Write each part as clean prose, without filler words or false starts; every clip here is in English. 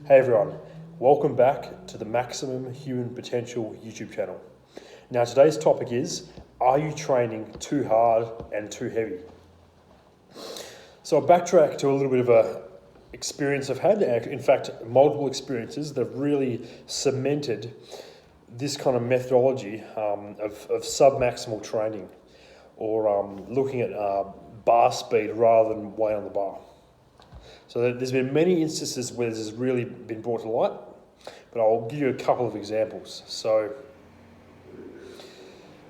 Hey everyone, welcome back to the Maximum Human Potential YouTube channel. Now today's topic is, are you training too hard and too heavy? So I'll backtrack to a little bit of a experience I've had, in fact multiple experiences that have really cemented this kind of methodology of sub-maximal training, or looking at bar speed rather than weight on the bar. So there's been many instances where this has really been brought to light, but I'll give you a couple of examples. So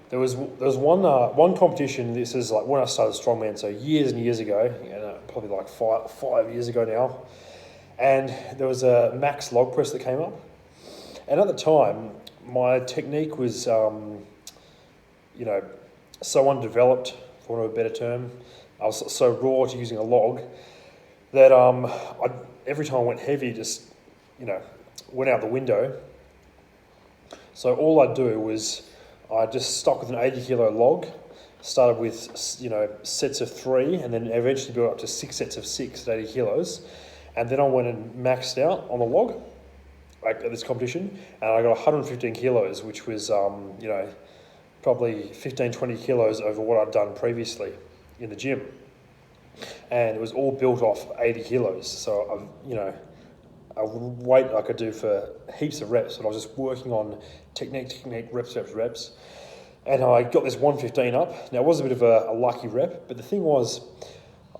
there was one competition. This is like when I started strongman, so years and years ago, probably like five years ago now. And there was a max log press that came up, and at the time my technique was, so undeveloped, for want of a better term. I was so raw to using a log that every time I went heavy, just went out the window. So all I'd do was I just stuck with an 80 kilo log, started with sets of 3, and then eventually built up to 6 sets of 6 at 80 kilos, and then I went and maxed out on the log at this competition, and I got 115 kilos, which was probably 15-20 kilos over what I'd done previously in the gym. And it was all built off 80 kilos. So, a weight I could do for heaps of reps, and I was just working on technique, reps. And I got this 115 up. Now, it was a bit of a lucky rep, but the thing was,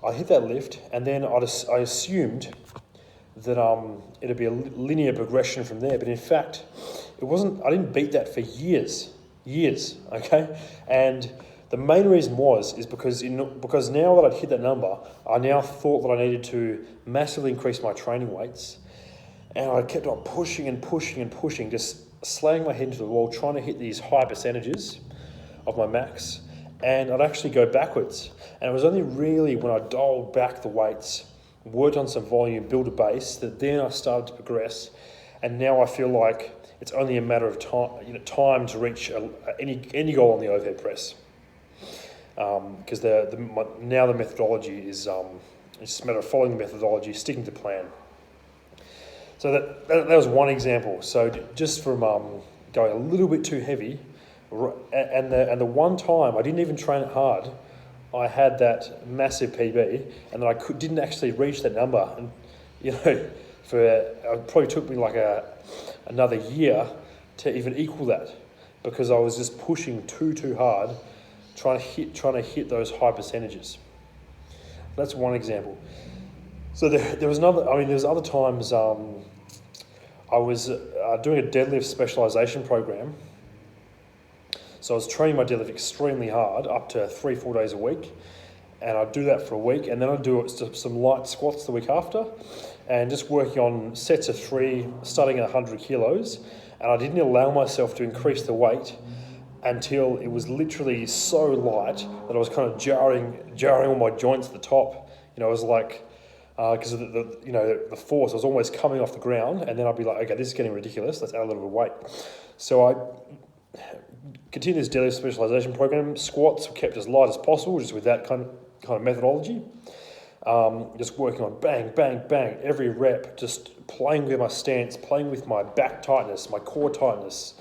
I hit that lift, and then I assumed that it'd be a linear progression from there. But in fact, it wasn't. I didn't beat that for years, okay? And the main reason is because now that I'd hit that number, I now thought that I needed to massively increase my training weights, and I kept on pushing, just slamming my head into the wall, trying to hit these high percentages of my max, and I'd actually go backwards. And it was only really when I dialed back the weights, worked on some volume, built a base, that then I started to progress, and now I feel like it's only a matter of time to reach any goal on the overhead press. Because now the methodology is it's just a matter of following the methodology, sticking to plan. So that was one example. So just from going a little bit too heavy, and the one time I didn't even train it hard, I had that massive PB, and then I didn't actually reach that number, and it probably took me like another year to even equal that, because I was just pushing too hard, trying to hit those high percentages. That's one example. So there was another. There's other times I was doing a deadlift specialization program. So I was training my deadlift extremely hard, up to 3-4 days a week, and I'd do that for a week, and then I'd do some light squats the week after, and just working on sets of 3, starting at 100 kilos, and I didn't allow myself to increase the weight until it was literally so light that I was kind of jarring all my joints at the top. It was like, because of the force, I was almost coming off the ground, and then I'd be like, okay, this is getting ridiculous, let's add a little bit of weight. So I continued this daily specialization program. Squats were kept as light as possible, just with that kind of methodology. Just working on bang, every rep, just playing with my stance, playing with my back tightness, my core tightness,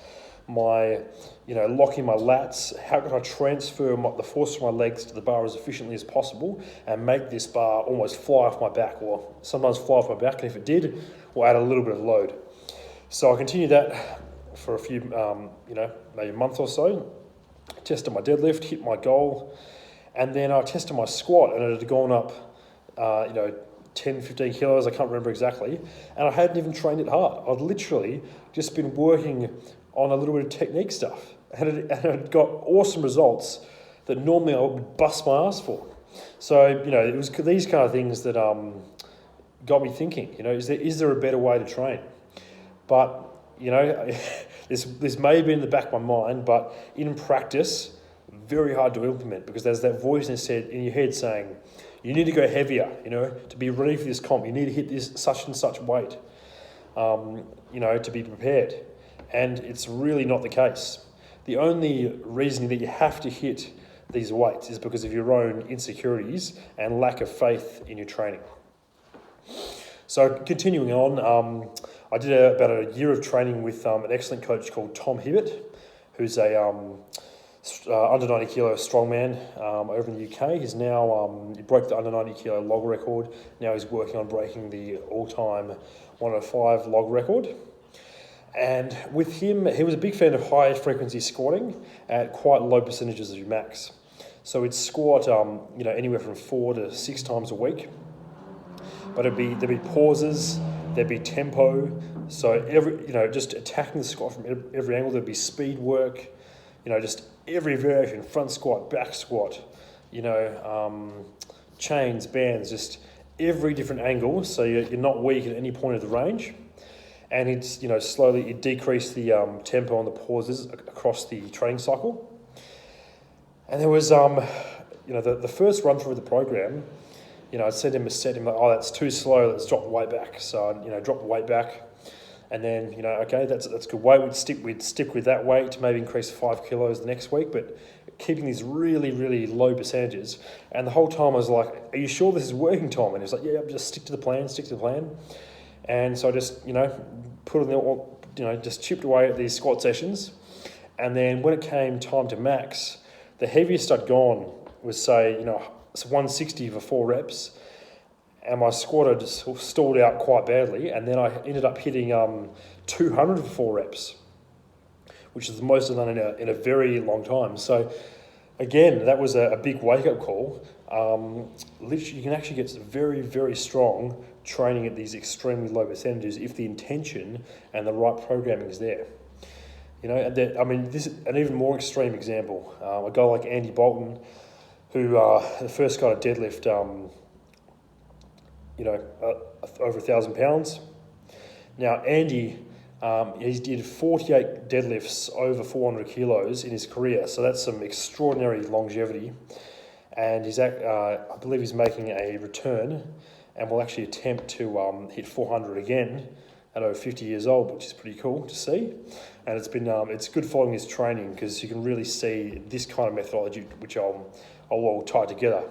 my locking my lats. How can I transfer the force from my legs to the bar as efficiently as possible and make this bar almost fly off my back, or sometimes fly off my back, and if it did, we'll add a little bit of load. So I continued that for a few, maybe a month or so. Tested my deadlift, hit my goal, and then I tested my squat, and it had gone up 10-15 kilos, I can't remember exactly, and I hadn't even trained it hard. I'd literally just been working on a little bit of technique stuff, and it got awesome results that normally I would bust my ass for. So, it was these kind of things that got me thinking, is there a better way to train? But, this may have been in the back of my mind, but in practice, very hard to implement, because there's that voice in your head saying, you need to go heavier, to be ready for this comp, you need to hit this such and such weight, to be prepared. And it's really not the case. The only reason that you have to hit these weights is because of your own insecurities and lack of faith in your training. So continuing on, I did about a year of training with an excellent coach called Tom Hibbett, who's a under 90 kilo strongman over in the UK. He's now, he broke the under 90 kilo log record. Now he's working on breaking the all-time 105 log record. And with him, he was a big fan of high frequency squatting at quite low percentages of your max. So he'd squat, anywhere from 4 to 6 times a week. But there'd be pauses, there'd be tempo. So just attacking the squat from every angle. There'd be speed work, just every variation, front squat, back squat, chains, bands, just every different angle. So you're not weak at any point of the range. And it's, slowly it decreased the tempo on the pauses across the training cycle. And there was, the first run through the program, I'd send him a set, like, oh, that's too slow, let's drop the weight back. So I'd, drop the weight back. And then, okay, that's a good weight. We'd stick with that weight to maybe increase 5 kilos the next week, but keeping these really, really low percentages. And the whole time I was like, are you sure this is working, Tom? And he was like, yeah, just stick to the plan. And so I just, put in the, just chipped away at these squat sessions. And then when it came time to max, the heaviest I'd gone was, say, it's 160 for 4 reps. And my squat had stalled out quite badly. And then I ended up hitting 200 for 4 reps, which is the most I've done in a very long time. So again, that was a big wake-up call. Literally, you can actually get very, very strong training at these extremely low percentages if the intention and the right programming is there. This is an even more extreme example. A guy like Andy Bolton, who the first guy to deadlift, over 1,000 pounds. Now, Andy, he did 48 deadlifts over 400 kilos in his career, so that's some extraordinary longevity. And I believe he's making a return and will actually attempt to hit 400 again at over 50 years old, which is pretty cool to see. And it's good following his training because you can really see this kind of methodology, which I'll all tie together.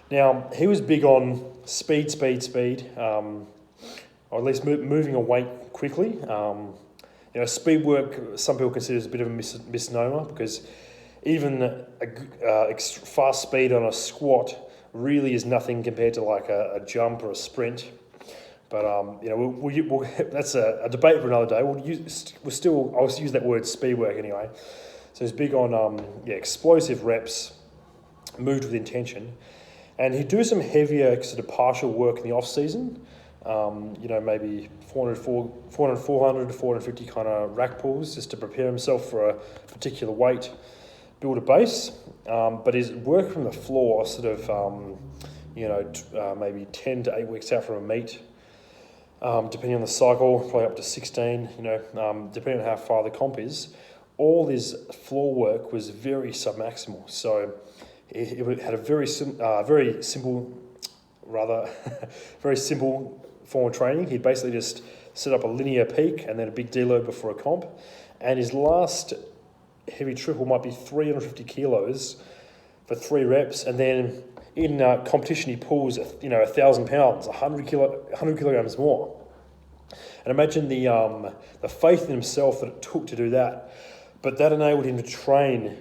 Now, he was big on speed, or at least moving a weight quickly. Speed work, some people consider as a bit of a misnomer because even a fast speed on a squat really is nothing compared to like a jump or a sprint. But we'll that's a debate for another day. I'll use that word speed work anyway. So he's big on explosive reps, moved with intention. And he'd do some heavier sort of partial work in the off season, maybe 400 to 450 kind of rack pulls just to prepare himself for a particular weight, build a base. But his work from the floor sort of, maybe 10 to 8 weeks out from a meet, depending on the cycle, probably up to 16, depending on how far the comp is. All his floor work was very submaximal. So it had a very simple form of training. He'd basically just set up a linear peak and then a big deload before a comp. And his last heavy triple might be 350 kilos for 3 reps. And then in competition, he pulls 1,000 pounds, 100 kilograms more. And imagine the faith in himself that it took to do that. But that enabled him to train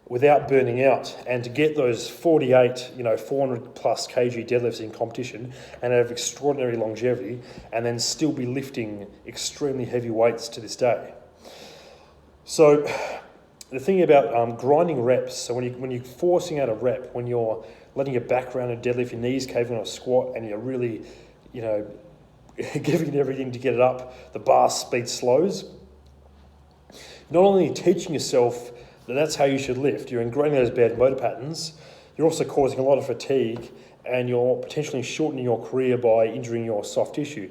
without burning out and to get those 48, 400 plus kg deadlifts in competition and have extraordinary longevity and then still be lifting extremely heavy weights to this day. So the thing about grinding reps, so when you're forcing out a rep, when you're letting your back round a deadlift, your knees caving on a squat, and you're really, giving it everything to get it up, the bar speed slows. Not only teaching yourself that's how you should lift, you're ingraining those bad motor patterns, you're also causing a lot of fatigue and you're potentially shortening your career by injuring your soft tissue.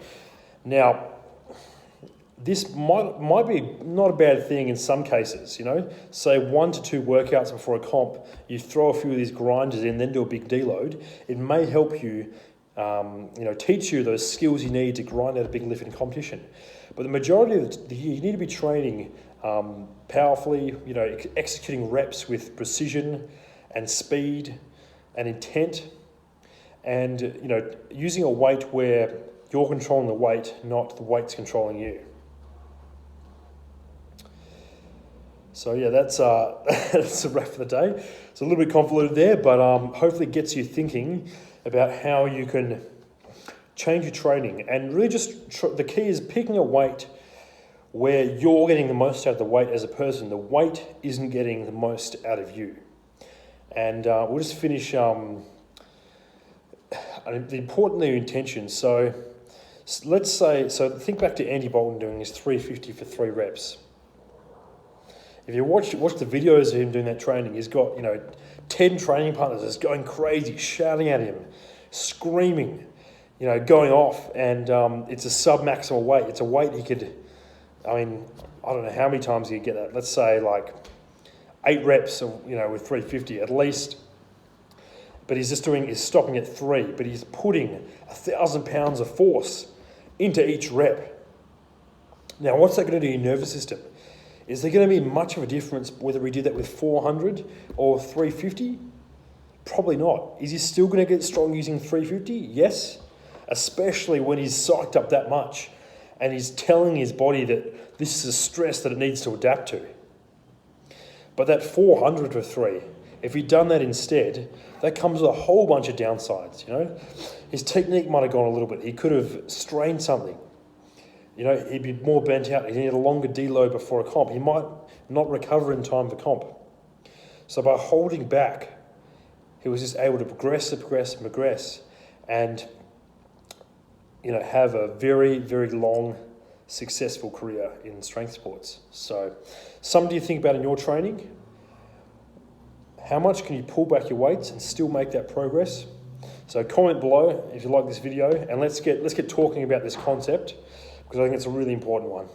Now, this might be not a bad thing in some cases, Say 1 to 2 workouts before a comp, you throw a few of these grinders in, then do a big deload. It may help you, teach you those skills you need to grind out a big lift in competition. But the majority of you need to be training powerfully, executing reps with precision and speed and intent, and using a weight where you're controlling the weight, not the weight's controlling you. So yeah, that's a wrap for the day. It's a little bit convoluted there, but hopefully it gets you thinking about how you can change your training. And really the key is picking a weight where you're getting the most out of the weight as a person. The weight isn't getting the most out of you. And we'll just finish the important intention. So let's say, think back to Andy Bolton doing his 350 for 3 reps. If you watch the videos of him doing that training, he's got 10 training partners just going crazy, shouting at him, screaming, going off, and it's a sub-maximal weight. It's a weight he could, I don't know how many times he could get that. Let's say like 8 reps, with 350 at least. But he's stopping at 3, but he's putting 1,000 pounds of force into each rep. Now, what's that going to do to your nervous system? Is there going to be much of a difference whether we did that with 400 or 350? Probably not. Is he still going to get strong using 350? Yes, especially when he's psyched up that much and he's telling his body that this is a stress that it needs to adapt to. But that 400 for 3, if he'd done that instead, that comes with a whole bunch of downsides. His technique might have gone a little bit. He could have strained something. He'd be more bent out. He'd need a longer deload before a comp. He might not recover in time for comp. So by holding back, he was just able to progress, and have a very, very long, successful career in strength sports. So, something to think about in your training. How much can you pull back your weights and still make that progress? So comment below if you like this video, and let's get talking about this concept, because I think it's a really important one.